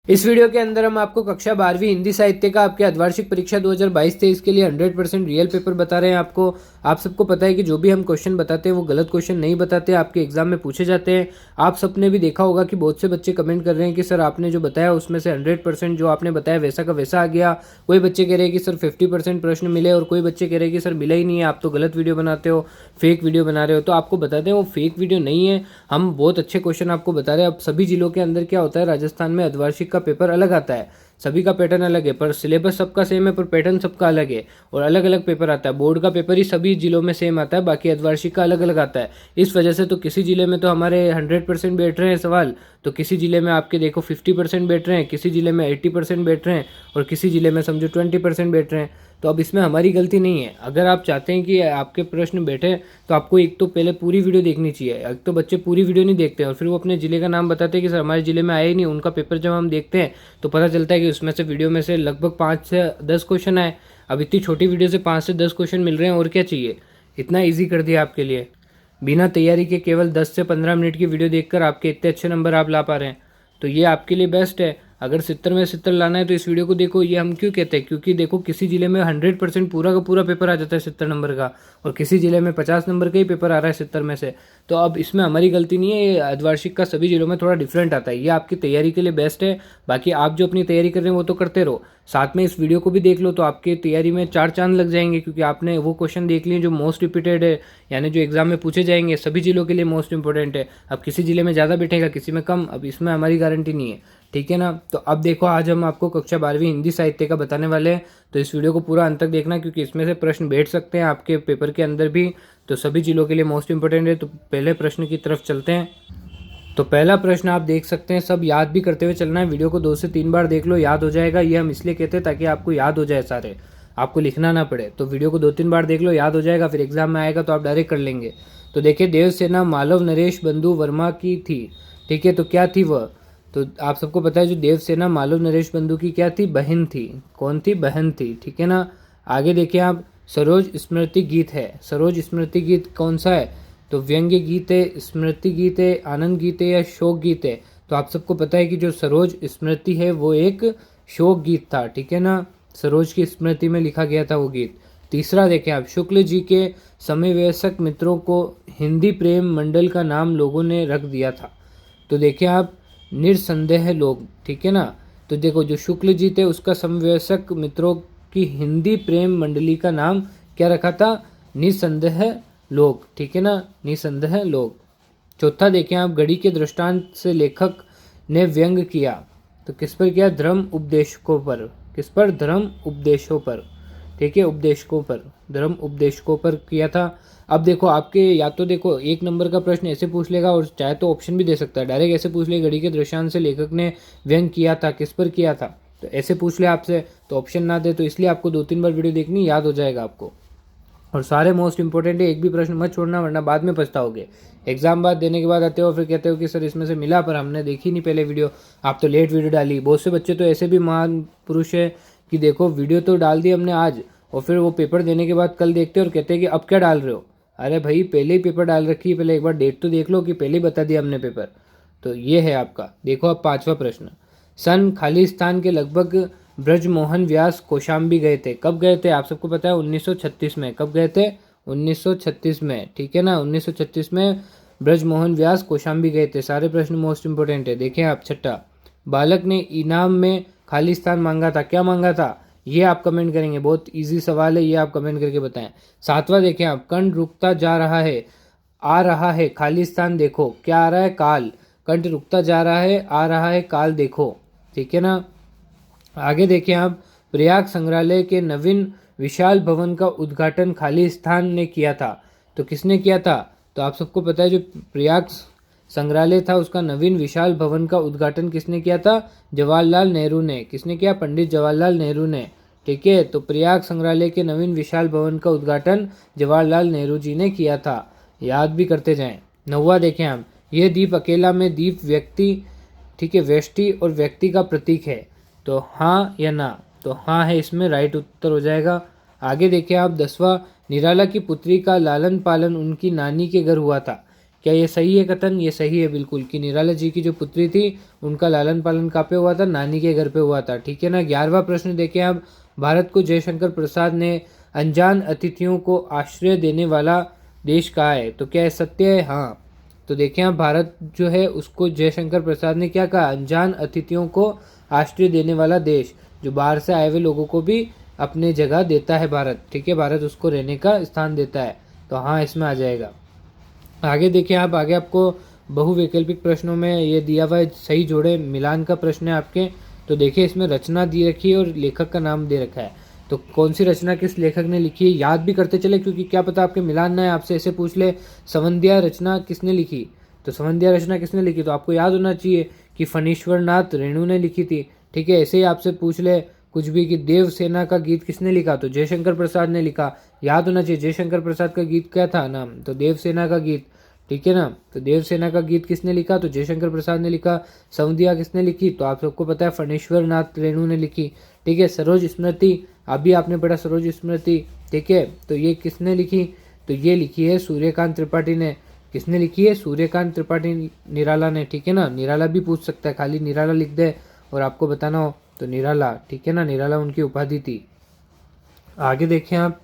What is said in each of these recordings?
इस वीडियो के अंदर हम आपको कक्षा 12वीं हिंदी साहित्य का आपके अर्धवार्षिक परीक्षा 2022-23 के लिए 100% रियल पेपर बता रहे हैं आपको। आप सबको पता है कि जो भी हम क्वेश्चन बताते हैं वो गलत क्वेश्चन नहीं बताते, आपके एग्जाम में पूछे जाते हैं। आप सबने भी देखा होगा कि बहुत से बच्चे कमेंट कर रहे हैं कि सर आपने जो बताया उसमें से 100% जो आपने बताया वैसा का वैसा आ गया। कोई बच्चे कह रहे हैं कि सर 50% प्रश्न मिले और कोई बच्चे कह रहे हैं कि सर मिला ही नहीं है, आप तो गलत वीडियो बनाते हो, फेक वीडियो बना रहे हो। तो आपको बताते हैं वो फेक वीडियो नहीं है, हम बहुत अच्छे क्वेश्चन आपको बता रहे हैं। अब सभी जिलों के अंदर क्या होता है, राजस्थान में अर्धवार्षिक का पेपर अलग आता है, सभी का पैटर्न अलग है, पर सिलेबस सबका सेम है पर पैटर्न सबका अलग है और अलग अलग पेपर आता है। बोर्ड का पेपर ही सभी जिलों में सेम आता है, बाकी अर्धवार्षिक का अलग अलग आता है। इस वजह से तो किसी जिले में तो हमारे 100% बैठ रहे हैं सवाल, तो किसी जिले में आपके देखो 50% बैठ रहे हैं, किसी जिले में 80% बैठ रहे हैं और किसी जिले में समझो 20% बैठ रहे हैं। तो अब इसमें हमारी गलती नहीं है। अगर आप चाहते हैं कि आपके प्रश्न बैठे तो आपको एक तो पहले पूरी वीडियो देखनी चाहिए। एक तो बच्चे पूरी वीडियो नहीं देखते हैं और फिर वो अपने ज़िले का नाम बताते हैं कि सर हमारे ज़िले में आए ही नहीं। उनका पेपर जब हम देखते हैं तो पता चलता है कि उसमें से वीडियो में से लगभग 5 से 10 क्वेश्चन आए। अब इतनी छोटी वीडियो से 5 से 10 क्वेश्चन मिल रहे हैं, और क्या चाहिए। इतना ईजी कर दिया आपके लिए। बिना तैयारी के केवल 10 से 15 मिनट की वीडियो देखकर आपके इतने अच्छे नंबर आप ला पा रहे हैं, तो ये आपके लिए बेस्ट है। अगर 70 में 70 लाना है तो इस वीडियो को देखो। ये हम क्यों कहते हैं, क्योंकि देखो किसी जिले में 100% पूरा का पूरा पेपर आ जाता है 70 नंबर का, और किसी जिले में 50 नंबर का ही पेपर आ रहा है 70 में से। तो अब इसमें हमारी गलती नहीं है, ये अर्धवार्षिक का सभी जिलों में थोड़ा डिफरेंट आता है। ये आपकी तैयारी के लिए बेस्ट है। बाकी आप जो अपनी तैयारी कर रहे हैं वो तो करते रहो, साथ में इस वीडियो को भी देख लो, तो आपकी तैयारी में 4 चांद लग जाएंगे, क्योंकि आपने वो क्वेश्चन देख लिए जो मोस्ट रिपीटेड है, यानी जो एग्जाम में पूछे जाएंगे, सभी जिलों के लिए मोस्ट इंपॉर्टेंट है। अब किसी जिले में ज़्यादा बैठेगा, किसी में कम, अब इसमें हमारी गारंटी नहीं है, ठीक है ना। तो अब देखो, आज हम आपको कक्षा 12वीं हिंदी साहित्य का बताने वाले हैं, तो इस वीडियो को पूरा अंत तक देखना, क्योंकि इसमें से प्रश्न बैठ सकते हैं आपके पेपर के अंदर भी, तो सभी जिलों के लिए मोस्ट इंपॉर्टेंट है। तो पहले प्रश्न की तरफ चलते हैं। तो पहला प्रश्न आप देख सकते हैं, सब याद भी करते हुए चलना है, वीडियो को 2 से 3 बार देख लो, याद हो जाएगा। ये हम इसलिए कहते हैं ताकि आपको याद हो जाए, सारे आपको लिखना ना पड़े। तो वीडियो को 2-3 बार देख लो, याद हो जाएगा, फिर एग्जाम में आएगा तो आप डायरेक्ट कर लेंगे। तो देखिए, देवसेना मालव नरेश बंधु वर्मा की थी, ठीक है। तो क्या थी वह, तो आप सबको पता है जो देवसेना मालव नरेश बंधु की क्या थी, बहन थी। कौन थी, बहन थी, ठीक है ना। आगे देखिए आप, सरोज स्मृति गीत है। सरोज स्मृति गीत कौन सा है, तो व्यंग्य गीत है, स्मृति गीत है, आनंद गीत है या शोक गीत है। तो आप सबको पता है कि जो सरोज स्मृति है वो एक शोक गीत था, ठीक है ना। सरोज की स्मृति में लिखा गया था वो गीत। तीसरा देखें आप, शुक्ल जी के समवयस्क मित्रों को हिंदी प्रेम मंडल का नाम लोगों ने रख दिया था। तो देखिए आप, निरसंदेह लोग, ठीक है ना। तो देखो, जो शुक्ल जी थे उसका समवयस्क मित्रों की हिंदी प्रेम मंडली का नाम क्या रखा था, निसंदेह लोग, ठीक है ना, निसंदेह लोग। चौथा देखें आप, घड़ी के दृष्टांत से लेखक ने व्यंग किया, तो किस पर किया, धर्म उपदेशकों पर। किस पर, धर्म उपदेशों पर, ठीक है, उपदेशकों पर, धर्म उपदेशकों पर किया था। अब देखो आपके, या तो देखो 1 नंबर का प्रश्न ऐसे पूछ लेगा, और चाहे तो ऑप्शन भी दे सकता है, डायरेक्ट ऐसे पूछ ले, घड़ी के दृष्टांत से लेखक ने व्यंग किया था, किस पर किया था, तो ऐसे पूछ ले आपसे, तो ऑप्शन ना दे। तो इसलिए आपको 2-3 बार वीडियो देखनी, याद हो जाएगा आपको। और सारे मोस्ट इंपॉर्टेंट है, एक भी प्रश्न मत छोड़ना, वरना बाद में पछताओगे। एग्जाम बाद देने के बाद आते हो फिर कहते हो कि सर इसमें से मिला पर हमने देखी नहीं पहले वीडियो, आप तो लेट वीडियो डाली। बहुत से बच्चे तो ऐसे भी महान पुरुष है कि देखो वीडियो तो डाल दी हमने आज, और फिर वो पेपर देने के बाद कल देखते हैं और कहते हैं कि अब क्या डाल रहे हो। अरे भाई, पहले ही पेपर डाल रखी है, पहले एक बार डेट तो देख लो कि पहले ही बता दिया हमने पेपर। तो ये है आपका। देखो अब 5वां प्रश्न, सन खालिस्तान के लगभग ब्रजमोहन व्यास कौशाम्बी गए थे। कब गए थे, आप सबको पता है 1936 में। कब गए थे, 1936 में, ठीक है ना। 1936 में ब्रजमोहन व्यास कौशाम्बी गए थे। सारे प्रश्न मोस्ट इंपोर्टेंट है। देखें आप, छठा, बालक ने इनाम में खालिस्तान मांगा था। क्या मांगा था, ये आप कमेंट करेंगे, बहुत इजी सवाल है, ये आप कमेंट करके बताएं। 7वां देखें आप, कंठ रुकता जा रहा है, आ रहा है खालिस्तान देखो। क्या आ रहा है, काल। कंठ रुकता जा रहा है, आ रहा है काल देखो, ठीक है ना। आगे देखिए आप, प्रयाग संग्रहालय के नवीन विशाल भवन का उद्घाटन खालिस्तान ने किया था। तो किसने किया था, तो आप सबको पता है जो प्रयाग संग्रहालय था उसका नवीन विशाल भवन का उद्घाटन किसने किया था, जवाहरलाल नेहरू ने। किसने किया, पंडित जवाहरलाल नेहरू ने, ठीक है। तो प्रयाग संग्रहालय के नवीन विशाल भवन का उद्घाटन जवाहरलाल नेहरू जी ने किया था, याद भी करते जाएं। 9वां देखें हम, यह दीप अकेला में दीप व्यक्ति, ठीक है, व्यष्टि और व्यक्ति का प्रतीक है। तो हाँ या ना, तो हाँ है इसमें राइट उत्तर हो जाएगा। आगे देखिए आप, 10वां, निराला की पुत्री का लालन पालन उनकी नानी के घर हुआ था। क्या ये सही है कथन? ये सही है बिल्कुल, कि निराला जी की जो पुत्री थी उनका लालन पालन कहाँ पे हुआ था? नानी के घर पे हुआ था। ठीक है ना। 11वां प्रश्न देखें आप, भारत को जयशंकर प्रसाद ने अनजान अतिथियों को आश्रय देने वाला देश कहा है? तो क्या सत्य है? हाँ। तो देखें आप, भारत जो है उसको जयशंकर प्रसाद ने क्या कहा? अनजान अतिथियों को आश्रय देने वाला देश, जो बाहर से आए हुए लोगों को भी अपने जगह देता है भारत। ठीक है, भारत उसको रहने का स्थान देता है। तो हाँ, इसमें आ जाएगा। आगे देखिए आप, आगे आपको बहुवैकल्पिक प्रश्नों में ये दिया हुआ है सही जोड़े मिलान का प्रश्न है आपके। तो देखिए इसमें रचना दी रखी है और लेखक का नाम दे रखा है। तो कौन सी रचना किस लेखक ने लिखी है याद भी करते चले, क्योंकि क्या पता आपके मिलान ना है, आपसे ऐसे पूछ ले संवंध्या रचना किसने लिखी। तो संवंध्या रचना किसने लिखी, तो आपको याद होना चाहिए कि फणीश्वर नाथ रेणु ने लिखी थी। ठीक है, ऐसे ही आपसे पूछ ले कुछ भी कि देवसेना का गीत किसने लिखा, तो जयशंकर प्रसाद ने लिखा। याद होना चाहिए जयशंकर प्रसाद का गीत क्या था नाम, तो देवसेना का गीत। ठीक है ना। तो देवसेना का गीत किसने लिखा, तो जयशंकर प्रसाद ने लिखा। संवध्या किसने लिखी, तो आप सबको पता है फणीश्वर नाथ रेणु ने लिखी। ठीक है। सरोज स्मृति, अभी आपने पढ़ा सरोज स्मृति। ठीक है, तो ये किसने लिखी, तो ये लिखी है सूर्यकांत त्रिपाठी ने। किसने लिखी है, सूर्यकांत त्रिपाठी निराला ने। ठीक है ना, निराला भी पूछ सकता है, खाली निराला लिख दे और आपको बताना हो तो निराला। ठीक है ना, निराला उनकी उपाधि थी। आगे देखें आप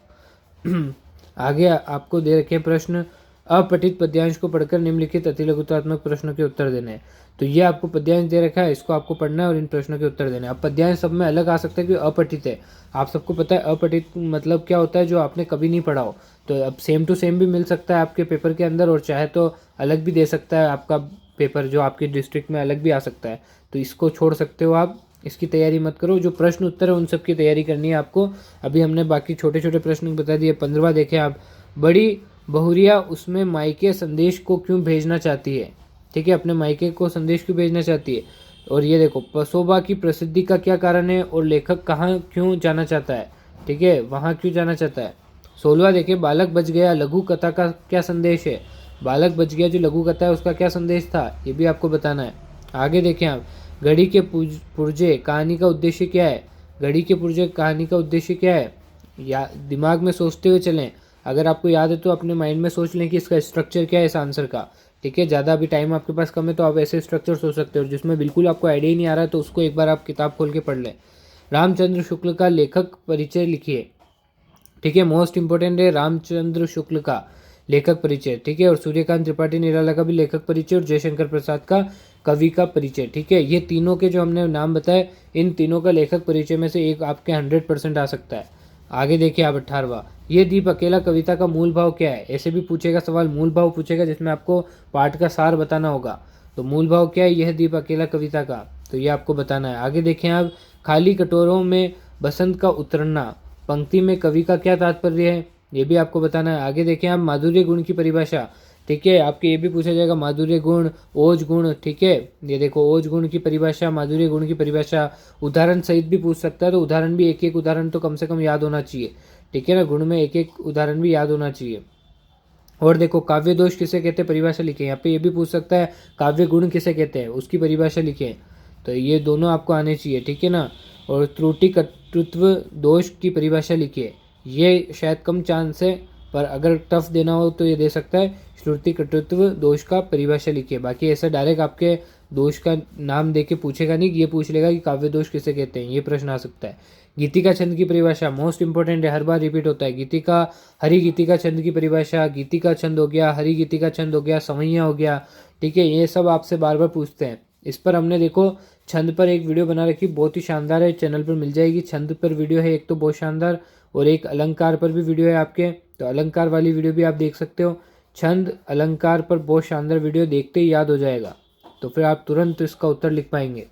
आगे आपको दे रखे प्रश्न, अपठित पद्यांश को पढ़कर निम्नलिखित अतिलघुतात्मक प्रश्नों के उत्तर देने हैं। तो ये आपको पद्यांश दे रखा है, इसको आपको पढ़ना है और इन प्रश्नों के उत्तर देने हैं। अब पद्यांश सब में अलग आ सकता है कि अपठित है। आप सबको पता है अपठित मतलब क्या होता है, जो आपने कभी नहीं पढ़ा हो। तो अब सेम टू सेम भी मिल सकता है आपके पेपर के अंदर, और चाहे तो अलग भी दे सकता है आपका पेपर, जो आपके डिस्ट्रिक्ट में अलग भी आ सकता है। तो इसको छोड़ सकते हो आप, इसकी तैयारी मत करो। जो प्रश्न उत्तर है उन सब की तैयारी करनी है आपको। अभी हमने बाकी छोटे छोटे प्रश्न बता दिए। 15वां देखें आप, बड़ी बहुरिया उसमें मायके संदेश को क्यों भेजना चाहती है। ठीक है, अपने मायके को संदेश क्यों भेजना चाहती है। और ये देखो, पसोबा की प्रसिद्धि का क्या कारण है और लेखक कहाँ क्यों जाना चाहता है। ठीक है, वहाँ क्यों जाना चाहता है। 16वां देखें, बालक बच गया लघु कथा का क्या संदेश है। बालक बच गया जो लघु कथा है उसका क्या संदेश था, ये भी आपको बताना है। आगे देखें आप, घड़ी के पुर्जे कहानी का उद्देश्य क्या है। घड़ी के पुर्जे कहानी का उद्देश्य क्या है, या दिमाग में सोचते हुए चलें। अगर आपको याद है तो अपने माइंड में सोच लें कि इसका स्ट्रक्चर क्या है इस आंसर का। ठीक है, ज़्यादा अभी टाइम आपके पास कम है तो आप ऐसे स्ट्रक्चर सोच सकते हो। जिसमें बिल्कुल आपको आइडिया ही नहीं आ रहा है तो उसको एक बार आप किताब खोल के पढ़ लें। रामचंद्र शुक्ल का लेखक परिचय लिखिए। ठीक है, मोस्ट इंपॉर्टेंट है रामचंद्र शुक्ल का लेखक परिचय। ठीक है, और सूर्यकांत त्रिपाठी निराला का भी लेखक परिचय, और जयशंकर प्रसाद का कवि का परिचय। ठीक है, ये तीनों के जो हमने नाम बताए, इन तीनों का लेखक परिचय में से एक आपके 100% आ सकता है। आगे देखिए आप 18वां, ये दीप अकेला कविता का मूल भाव क्या है। ऐसे भी पूछेगा सवाल, मूल भाव पूछेगा जिसमें आपको पाठ का सार बताना होगा। तो मूल भाव क्या है, यह दीप अकेला कविता का, तो ये आपको बताना है। आगे देखें आप, खाली कटोरों में बसंत का उतरना पंक्ति में कवि का क्या तात्पर्य है, ये भी आपको बताना है। आगे देखें आप, माधुर्य गुण की परिभाषा। ठीक है, आपके ये भी पूछा जाएगा माधुर्य गुण, ओज गुण। ठीक है, ये देखो ओज गुण की परिभाषा, माधुर्य गुण की परिभाषा, उदाहरण सहित भी पूछ सकता है। तो उदाहरण भी एक एक उदाहरण तो कम से कम याद होना चाहिए। ठीक है ना, गुण में एक एक उदाहरण भी याद होना चाहिए। और देखो काव्य दोष किसे कहते हैं, परिभाषा लिखे। यहाँ पे ये भी पूछ सकता है काव्य गुण किसे कहते हैं, उसकी परिभाषा लिखे। तो ये दोनों आपको आने चाहिए। ठीक है ना। और त्रुटि कर्तृत्व दोष की परिभाषा लिखिए। ये शायद कम चांस है, पर अगर टफ देना हो तो ये दे सकता है। श्रुति कर्तृत्व दोष का परिभाषा लिखिए। बाकी ऐसा डायरेक्ट आपके दोष का नाम दे के पूछेगा नहीं, ये पूछ लेगा कि काव्य दोष किसे कहते हैं, ये प्रश्न आ सकता है। गीतिका छंद की परिभाषा मोस्ट इंपॉर्टेंट है, हर बार रिपीट होता है। गीतिका, हरि गीतिका छंद की परिभाषा, गीतिका छंद हो गया, हरि गीतिका छंद हो गया, संवैया हो गया। ठीक है, ये सब आपसे बार बार पूछते हैं। इस पर हमने देखो छंद पर एक वीडियो बना रखी, बहुत ही शानदार है, चैनल पर मिल जाएगी। छंद पर वीडियो है एक तो बहुत शानदार, और एक अलंकार पर भी वीडियो है आपके। तो अलंकार वाली वीडियो भी आप देख सकते हो। छंद अलंकार पर बहुत शानदार वीडियो, देखते ही याद हो जाएगा, तो फिर आप तुरंत इसका उत्तर लिख पाएंगे।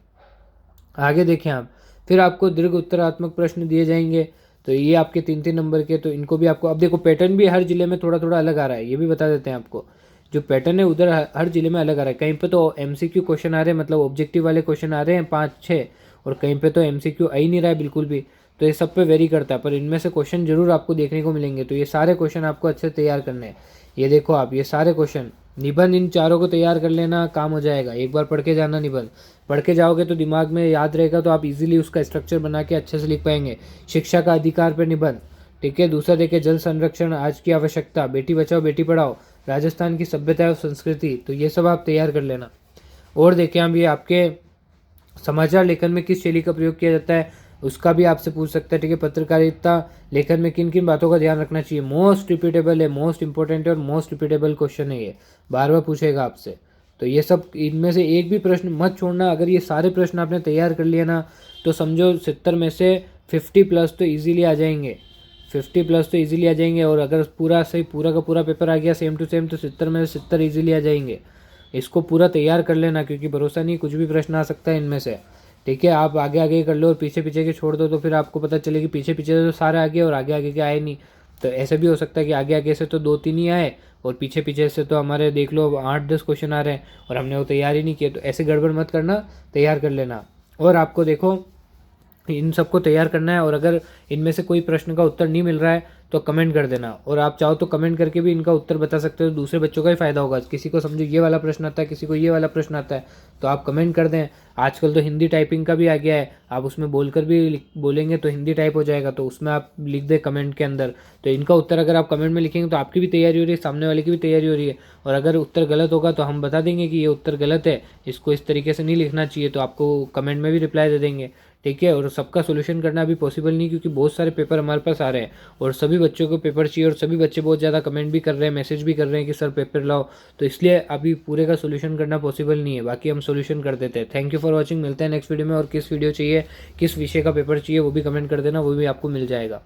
आगे देखें आप, फिर आपको दीर्घ उत्तरात्मक प्रश्न दिए जाएंगे। तो ये आपके 3-3 नंबर के, तो इनको भी आपको, अब देखो पैटर्न भी हर जिले में थोड़ा थोड़ा अलग आ रहा है, ये भी बता देते हैं आपको। जो पैटर्न है उधर हर जिले में अलग आ रहा है। कहीं पे तो MCQ क्वेश्चन आ रहे हैं, मतलब ऑब्जेक्टिव वाले क्वेश्चन आ रहे हैं 5-6, और कहीं पे तो MCQ आ ही नहीं रहा है बिल्कुल भी। तो ये सब पे वेरी करता है, पर इनमें से क्वेश्चन जरूर आपको देखने को मिलेंगे। तो ये सारे क्वेश्चन आपको अच्छे से तैयार करने हैं। ये देखो आप, ये सारे क्वेश्चन निबंध, इन चारों को तैयार कर लेना, काम हो जाएगा। एक बार पढ़ के जाना निबंध, पढ़ के जाओगे तो दिमाग में याद रहेगा, तो आप इजीली उसका स्ट्रक्चर बना के अच्छे से लिख पाएंगे। शिक्षा का अधिकार पर निबंध। ठीक है, दूसरा देखिए जल संरक्षण आज की आवश्यकता, बेटी बचाओ बेटी पढ़ाओ, राजस्थान की सभ्यता और संस्कृति, तो ये सब आप तैयार कर लेना। और देखें हम ये आपके समाचार लेखन में किस शैली का प्रयोग किया जाता है, उसका भी आपसे पूछ सकता है, ठीक है। पत्रकारिता लेखन में किन किन बातों का ध्यान रखना चाहिए, मोस्ट रिपीटेबल है, मोस्ट इंपॉर्टेंट है और मोस्ट रिपीटेबल क्वेश्चन है, ये बार बार पूछेगा आपसे। तो ये सब इनमें से एक भी प्रश्न मत छोड़ना। अगर ये सारे प्रश्न आपने तैयार कर लिया ना, तो समझो 70 में से 50 प्लस तो ईजिली आ जाएंगे, 50 प्लस तो ईजिली आ जाएंगे। और अगर पूरा सही पूरा का पूरा पेपर आ गया सेम टू सेम, तो 70 में से 70 ईजिली आ जाएंगे। इसको पूरा तैयार कर लेना, क्योंकि भरोसा नहीं, कुछ भी प्रश्न आ सकता है इनमें से, ठीक है। आप आगे आगे कर लो और पीछे पीछे के छोड़ दो, तो फिर आपको पता चले कि पीछे पीछे तो सारे आ गए और आगे आगे के आए नहीं। तो ऐसे भी हो सकता है कि आगे आगे से तो 2-3 ही आए और पीछे पीछे से तो हमारे देख लो 8-10 क्वेश्चन आ रहे हैं और हमने वो तैयार ही नहीं किए। तो ऐसे गड़बड़ मत करना, तैयार कर लेना। और आपको देखो इन सबको तैयार करना है, और अगर इनमें से कोई प्रश्न का उत्तर नहीं मिल रहा है तो कमेंट कर देना। और आप चाहो तो कमेंट करके भी इनका उत्तर बता सकते हो, दूसरे बच्चों का ही फायदा होगा। किसी को समझो ये वाला प्रश्न आता है, किसी को ये वाला प्रश्न आता है, तो आप कमेंट कर दें। आजकल तो हिंदी टाइपिंग का भी आ गया है, आप उसमें बोलकर भी बोलेंगे तो हिंदी टाइप हो जाएगा, तो उसमें आप लिख दें कमेंट के अंदर। तो इनका उत्तर अगर आप कमेंट में लिखेंगे तो आपकी भी तैयारी हो रही है, सामने वाले की भी तैयारी हो रही है। और अगर उत्तर गलत होगा तो हम बता देंगे कि ये उत्तर गलत है, इसको इस तरीके से नहीं लिखना चाहिए, तो आपको कमेंट में भी रिप्लाई दे देंगे, ठीक है। और सबका सोल्यूशन करना अभी पॉसिबल नहीं, क्योंकि बहुत सारे पेपर हमारे पास आ रहे हैं और सभी बच्चों को पेपर चाहिए, और सभी बच्चे बहुत ज़्यादा कमेंट भी कर रहे हैं, मैसेज भी कर रहे हैं कि सर पेपर लाओ। तो इसलिए अभी पूरे का सोल्यूशन करना पॉसिबल नहीं है, बाकी हम सोल्यूशन कर देते हैं। थैंक यू फॉर वॉचिंग, मिलते हैं नेक्स्ट वीडियो में। और किस वीडियो चाहिए, किस विषय का पेपर चाहिए, वो भी कमेंट कर देना, वो भी आपको मिल जाएगा।